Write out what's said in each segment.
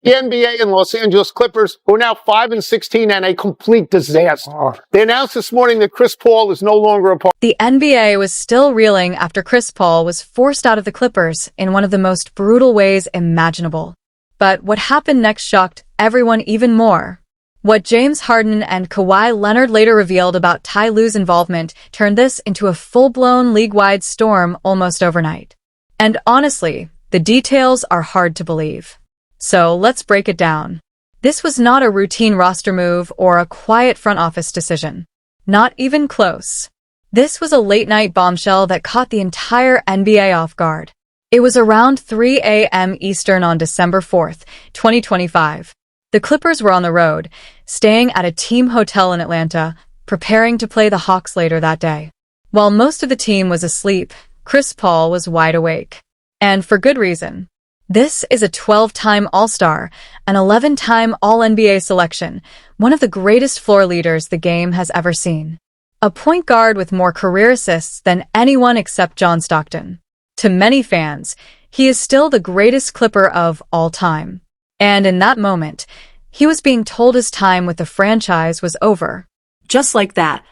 The NBA and Los Angeles Clippers, who are now 5-16 and a complete disaster. They announced this morning that Chris Paul is no longer a part. The NBA was still reeling after Chris Paul was forced out of the Clippers in one of the most brutal ways imaginable. But what happened next shocked everyone even more. What James Harden and Kawhi Leonard later revealed about Ty Lue's involvement turned this into a full-blown league-wide storm almost overnight. And honestly, the details are hard to believe. So let's break it down. This was not a routine roster move or a quiet front office decision. Not even close. This was a late-night bombshell that caught the entire NBA off guard. It was around 3 a.m. Eastern on December 4th, 2025. The Clippers were on the road, staying at a team hotel in Atlanta, preparing to play the Hawks later that day. While most of the team was asleep, Chris Paul was wide awake. And for good reason. This is a 12-time All-Star, an 11-time All-NBA selection, one of the greatest floor leaders the game has ever seen. A point guard with more career assists than anyone except John Stockton. To many fans, he is still the greatest Clipper of all time. And in that moment, he was being told his time with the franchise was over. Just like that.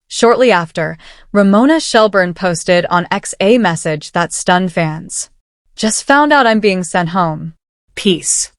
Shortly after, Ramona Shelburne posted on X a message that stunned fans. Just found out I'm being sent home. Peace.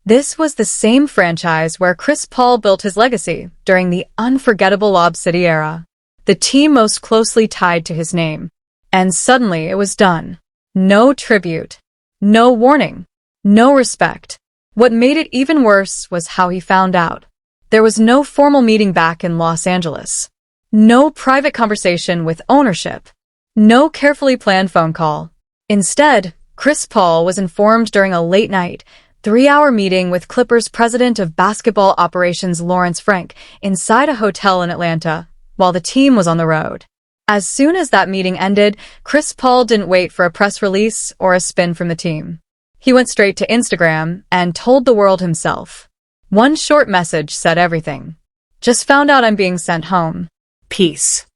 This was the same franchise where Chris Paul built his legacy during the unforgettable Lob City era. The team most closely tied to his name. And suddenly it was done. No tribute. No warning. No respect. What made it even worse was how he found out. There was no formal meeting back in Los Angeles. No private conversation with ownership. No carefully planned phone call. Instead, Chris Paul was informed during a late-night, 3-hour meeting with Clippers president of basketball operations Lawrence Frank inside a hotel in Atlanta, while the team was on the road. As soon as that meeting ended, Chris Paul didn't wait for a press release or a spin from the team. He went straight to Instagram and told the world himself. One short message said everything. Just found out I'm being sent home. Peace.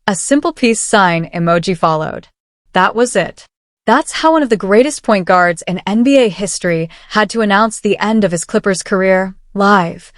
A simple peace sign emoji followed. That was it. That's how one of the greatest point guards in NBA history had to announce the end of his Clippers career, live,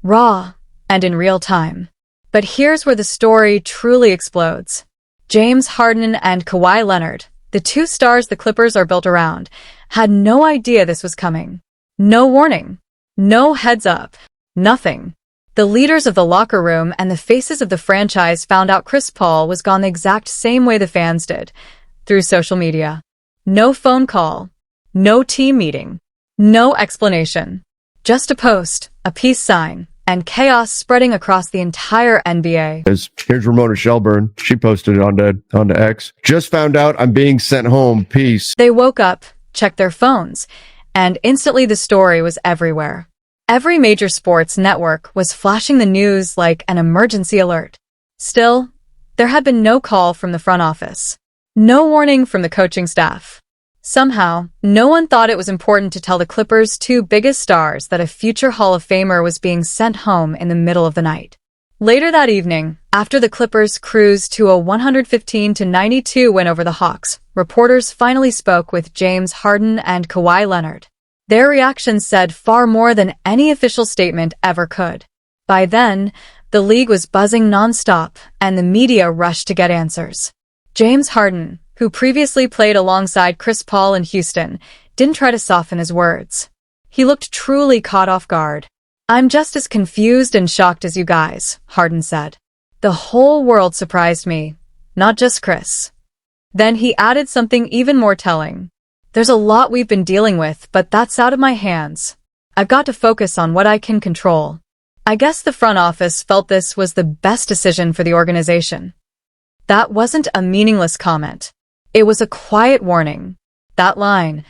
raw, and in real time. But here's where the story truly explodes. James Harden and Kawhi Leonard, the two stars the Clippers are built around, had no idea this was coming. No warning. No heads up. Nothing. The leaders of the locker room and the faces of the franchise found out Chris Paul was gone the exact same way the fans did, through social media. No phone call. No team meeting. No explanation. Just a post, a peace sign, and chaos spreading across the entire NBA. Here's Ramona Shelburne. She posted it onto X. Just found out I'm being sent home. Peace. They woke up, checked their phones, and instantly the story was everywhere. Every major sports network was flashing the news like an emergency alert. Still, there had been no call from the front office. No warning from the coaching staff. Somehow, no one thought it was important to tell the Clippers' two biggest stars that a future Hall of Famer was being sent home in the middle of the night. Later that evening, after the Clippers cruised to a 115-92 win over the Hawks, reporters finally spoke with James Harden and Kawhi Leonard. Their reactions said far more than any official statement ever could. By then, the league was buzzing nonstop, and the media rushed to get answers. James Harden, who previously played alongside Chris Paul in Houston, didn't try to soften his words. He looked truly caught off guard. I'm just as confused and shocked as you guys, Harden said. The whole world surprised me, not just Chris. Then he added something even more telling. There's a lot we've been dealing with, but that's out of my hands. I've got to focus on what I can control. I guess the front office felt this was the best decision for the organization. That wasn't a meaningless comment. It was a quiet warning. That line,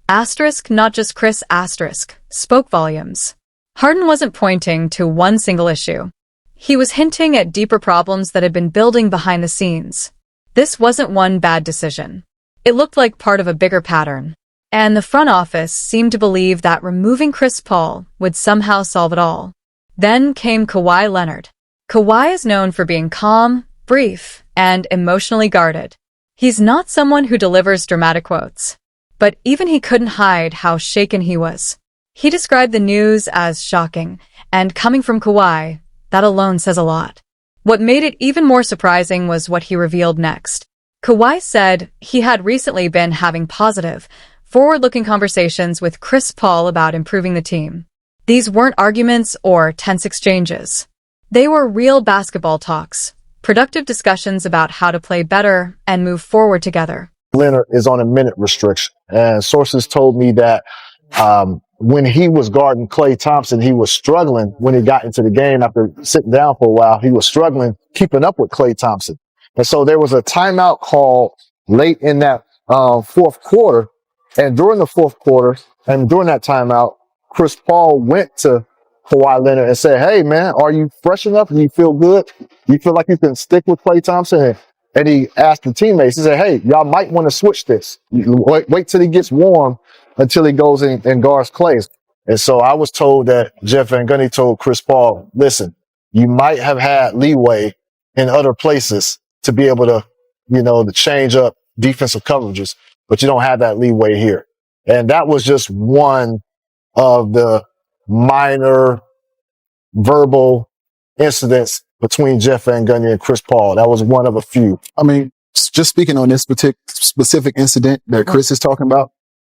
asterisk, not just Chris, asterisk, spoke volumes. Harden wasn't pointing to one single issue. He was hinting at deeper problems that had been building behind the scenes. This wasn't one bad decision. It looked like part of a bigger pattern. And the front office seemed to believe that removing Chris Paul would somehow solve it all. Then came Kawhi Leonard. Kawhi is known for being calm, brief, and emotionally guarded. He's not someone who delivers dramatic quotes. But even he couldn't hide how shaken he was. He described the news as shocking, and coming from Kawhi, that alone says a lot. What made it even more surprising was what he revealed next. Kawhi said he had recently been having positive, forward-looking conversations with Chris Paul about improving the team. These weren't arguments or tense exchanges. They were real basketball talks, productive discussions about how to play better and move forward together. Leonard is on a minute restriction, and sources told me that when he was guarding Klay Thompson, he was struggling when he got into the game after sitting down for a while. He was struggling keeping up with Klay Thompson. And so there was a timeout call late in that fourth quarter. And during the fourth quarter and during that timeout, Chris Paul went to Kawhi Leonard and said, "Hey, man, are you fresh enough and you feel good? You feel like you can stick with Klay Thompson?" And he asked the teammates, he said, "Hey, y'all might want to switch this. Wait till he gets warm until he goes and guards Klay." And so I was told that Jeff Van Gundy told Chris Paul, "Listen, you might have had leeway in other places to be able to, to change up defensive coverages, but you don't have that leeway here." And that was just one of the minor verbal incidents between Jeff Van Gundy and Chris Paul. That was one of a few. I mean, just speaking on this specific incident that Chris is talking about,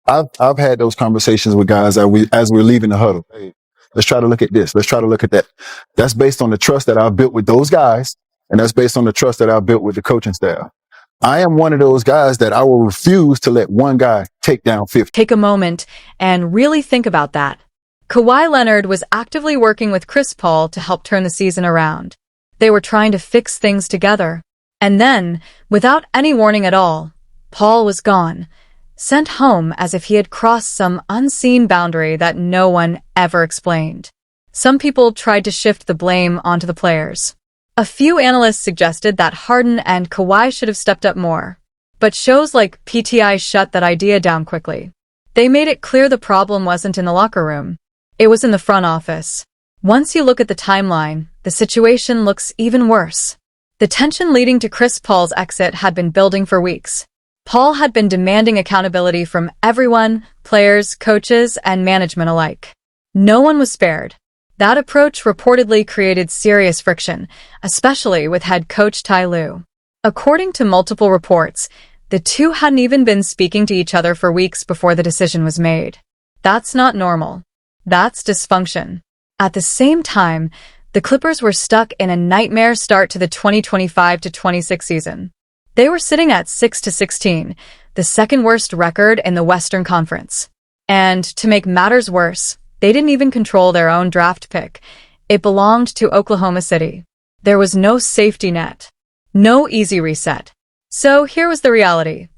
I've had those conversations with guys as we're leaving the huddle. Hey, let's try to look at this. Let's try to look at that. That's based on the trust that I've built with those guys, and that's based on the trust that I've built with the coaching staff. I am one of those guys that I will refuse to let one guy take down 50. Take a moment and really think about that. Kawhi Leonard was actively working with Chris Paul to help turn the season around. They were trying to fix things together. And then, without any warning at all, Paul was gone, sent home as if he had crossed some unseen boundary that no one ever explained. Some people tried to shift the blame onto the players. A few analysts suggested that Harden and Kawhi should have stepped up more. But shows like PTI shut that idea down quickly. They made it clear the problem wasn't in the locker room. It was in the front office. Once you look at the timeline, the situation looks even worse. The tension leading to Chris Paul's exit had been building for weeks. Paul had been demanding accountability from everyone, players, coaches, and management alike. No one was spared. That approach reportedly created serious friction, especially with head coach Ty Lue. According to multiple reports, the two hadn't even been speaking to each other for weeks before the decision was made. That's not normal. That's dysfunction. At the same time, the Clippers were stuck in a nightmare start to the 2025-26 season. They were sitting at 6-16, the second worst record in the Western Conference. And to make matters worse, they didn't even control their own draft pick. It belonged to Oklahoma City. There was no safety net. No easy reset. So here was the reality.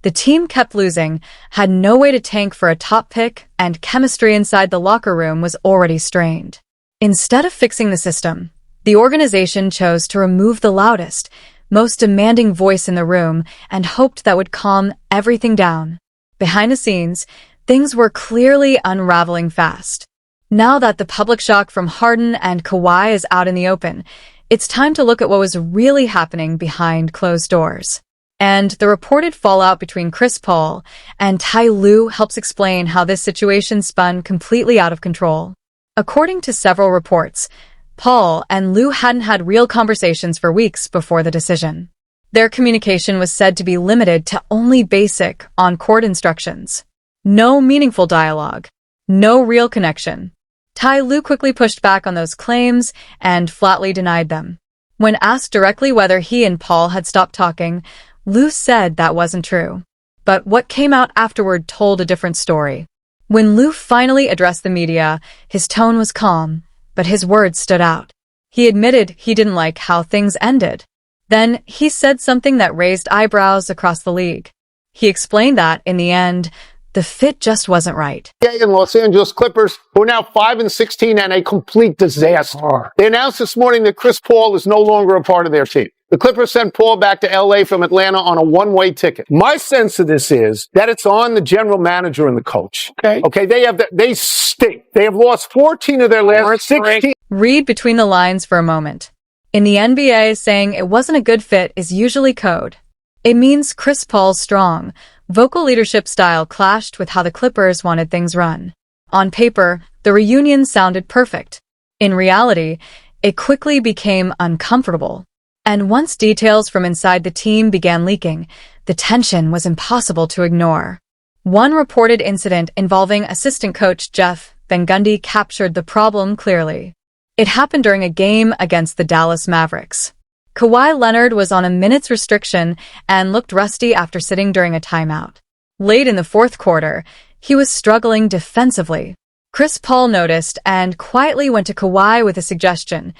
The team kept losing, had no way to tank for a top pick, and chemistry inside the locker room was already strained. Instead of fixing the system, the organization chose to remove the loudest, most demanding voice in the room and hoped that would calm everything down. Behind the scenes, things were clearly unraveling fast. Now that the public shock from Harden and Kawhi is out in the open, it's time to look at what was really happening behind closed doors. And the reported fallout between Chris Paul and Ty Lue helps explain how this situation spun completely out of control. According to several reports, Paul and Lue hadn't had real conversations for weeks before the decision. Their communication was said to be limited to only basic, on-court instructions. No meaningful dialogue. No real connection. Ty Lue quickly pushed back on those claims and flatly denied them. When asked directly whether he and Paul had stopped talking, Lue said that wasn't true. But what came out afterward told a different story. When Lue finally addressed the media, his tone was calm, but his words stood out. He admitted he didn't like how things ended. Then he said something that raised eyebrows across the league. He explained that, in the end, the fit just wasn't right. In Los Angeles Clippers, who are now 5-16 and a complete disaster. They announced this morning that Chris Paul is no longer a part of their team. The Clippers sent Paul back to LA from Atlanta on a one-way ticket. My sense of this is that it's on the general manager and the coach. Okay, they stink. They have lost 14 of their last 16. Read between the lines for a moment. In the NBA, saying it wasn't a good fit is usually code. It means Chris Paul's strong, vocal leadership style clashed with how the Clippers wanted things run. On paper, the reunion sounded perfect. In reality, it quickly became uncomfortable. And once details from inside the team began leaking, the tension was impossible to ignore. One reported incident involving assistant coach Jeff Van Gundy captured the problem clearly. It happened during a game against the Dallas Mavericks. Kawhi Leonard was on a minutes restriction and looked rusty after sitting during a timeout. Late in the fourth quarter, he was struggling defensively. ChrisPaul noticed and quietly went to Kawhi with a suggestion: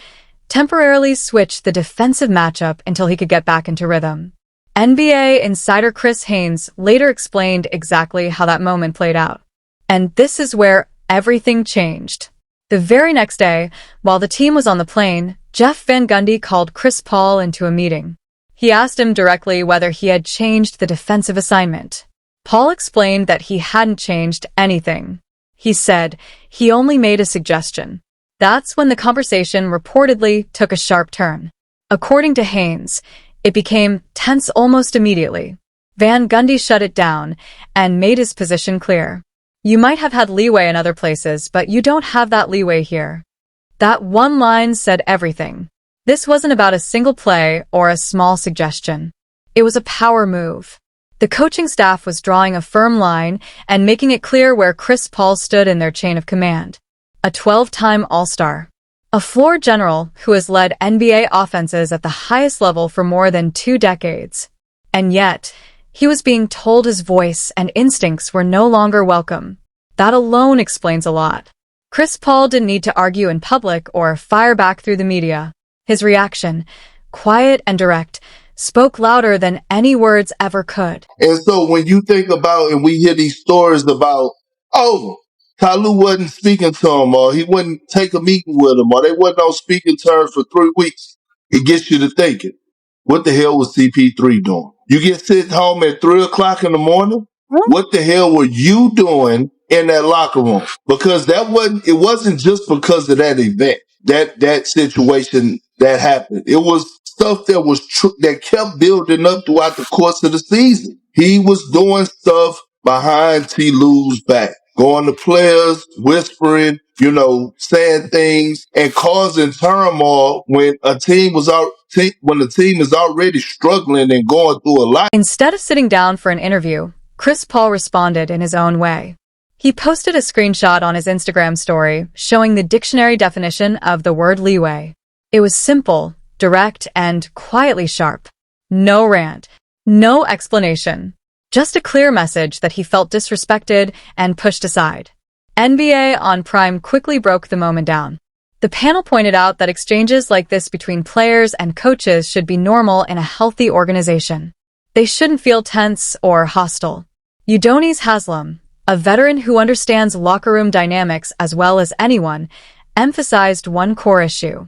temporarily switch the defensive matchup until he could get back into rhythm. NBA insider Chris Haynes later explained exactly how that moment played out. And this is where everything changed. The very next day, while the team was on the plane, Jeff Van Gundy called ChrisPaul into a meeting. He asked him directly whether he had changed the defensive assignment. Paul explained that he hadn't changed anything. He said he only made a suggestion. That's when the conversation reportedly took a sharp turn. According to Haynes, it became tense almost immediately. Van Gundy shut it down and made his position clear. You might have had leeway in other places, but you don't have that leeway here. That one line said everything. This wasn't about a single play or a small suggestion. It was a power move. The coaching staff was drawing a firm line and making it clear where ChrisPaul stood in their chain of command. A 12-time All-Star. A floor general who has led NBA offenses at the highest level for more than 2 decades. And yet, he was being told his voice and instincts were no longer welcome. That alone explains a lot. ChrisPaul didn't need to argue in public or fire back through the media. His reaction, quiet and direct, spoke louder than any words ever could. And so when you think about, and we hear these stories about, oh, Ty Lue wasn't speaking to him, or he wouldn't take a meeting with him, or they wasn't on speaking terms for 3 weeks, it gets you to thinking, what the hell was CP3 doing? You get sent home at 3 o'clock in the morning? What the hell were you doing in that locker room? Because it wasn't just because of that event, that situation that happened. It was stuff that was that kept building up throughout the course of the season. He was doing stuff behind TyLue's back, going to players, whispering, saying things and causing turmoil when the team is already struggling and going through a lot. Instead of sitting down for an interview, ChrisPaul responded in his own way. He posted a screenshot on his Instagram story showing the dictionary definition of the word leeway. It was simple, direct, and quietly sharp. No rant, no explanation. Just a clear message that he felt disrespected and pushed aside. NBA on Prime quickly broke the moment down. The panel pointed out that exchanges like this between players and coaches should be normal in a healthy organization. They shouldn't feel tense or hostile. Udonis Haslem, a veteran who understands locker room dynamics as well as anyone, emphasized one core issue: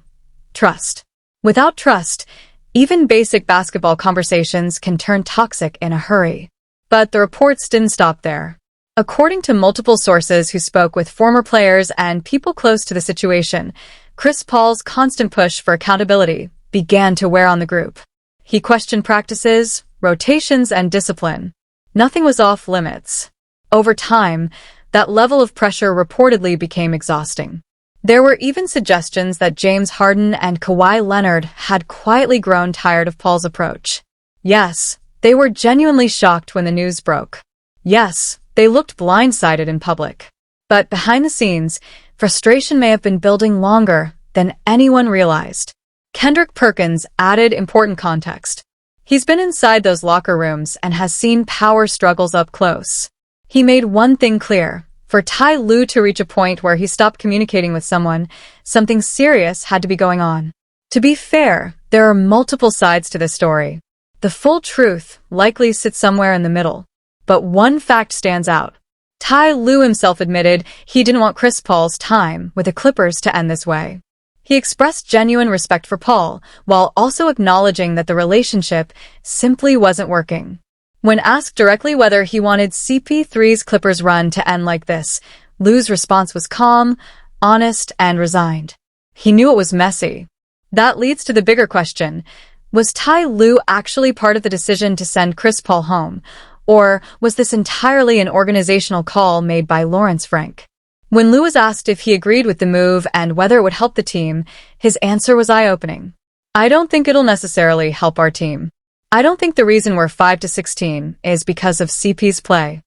trust. Without trust, even basic basketball conversations can turn toxic in a hurry. But the reports didn't stop there. According to multiple sources who spoke with former players and people close to the situation, ChrisPaul's constant push for accountability began to wear on the group. He questioned practices, rotations, and discipline. Nothing was off limits. Over time, that level of pressure reportedly became exhausting. There were even suggestions that JamesHarden and Kawhi Leonard had quietly grown tired of Paul's approach. Yes, they were genuinely shocked when the news broke. Yes, they looked blindsided in public. But behind the scenes, frustration may have been building longer than anyone realized. Kendrick Perkins added important context. He's been inside those locker rooms and has seen power struggles up close. He made one thing clear: for Ty Lue to reach a point where he stopped communicating with someone, something serious had to be going on. To be fair, there are multiple sides to this story. The full truth likely sits somewhere in the middle. But one fact stands out. Ty Lue himself admitted he didn't want ChrisPaul's time with the Clippers to end this way. He expressed genuine respect for Paul, while also acknowledging that the relationship simply wasn't working. When asked directly whether he wanted CP3's Clippers run to end like this, Lue's response was calm, honest, and resigned. He knew it was messy. That leads to the bigger question: was Ty Lue actually part of the decision to send ChrisPaul home, or was this entirely an organizational call made by Lawrence Frank? When Lue was asked if he agreed with the move and whether it would help the team, his answer was eye-opening. I don't think it'll necessarily help our team. I don't think the reason we're 5-16 is because of CP's play.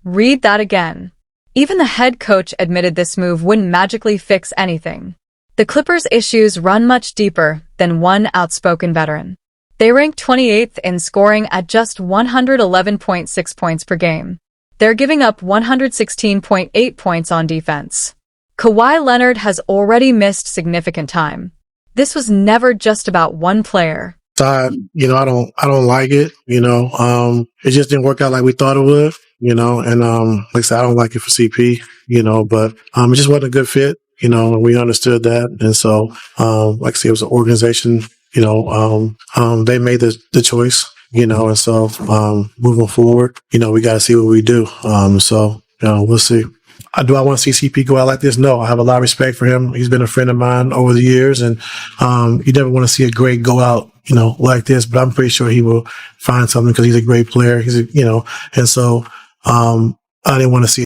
Read that again. Even the head coach admitted this move wouldn't magically fix anything. The Clippers' issues run much deeper than one outspoken veteran. They rank 28th in scoring at just 111.6 points per game. They're giving up 116.8 points on defense. Kawhi Leonard has already missed significant time. This was never just about one player. I don't like it, it just didn't work out like we thought it would, and, like I said, I don't like it for CP, but, it just wasn't a good fit, and we understood that. And so, like I said, it was an organization, they made the choice, and so, moving forward, we got to see what we do. We'll see. Do I want to see CP go out like this? No, I have a lot of respect for him. He's been a friend of mine over the years, and you never want to see a great go out, like this. But I'm pretty sure he will find something because he's a great player. And so I didn't want to see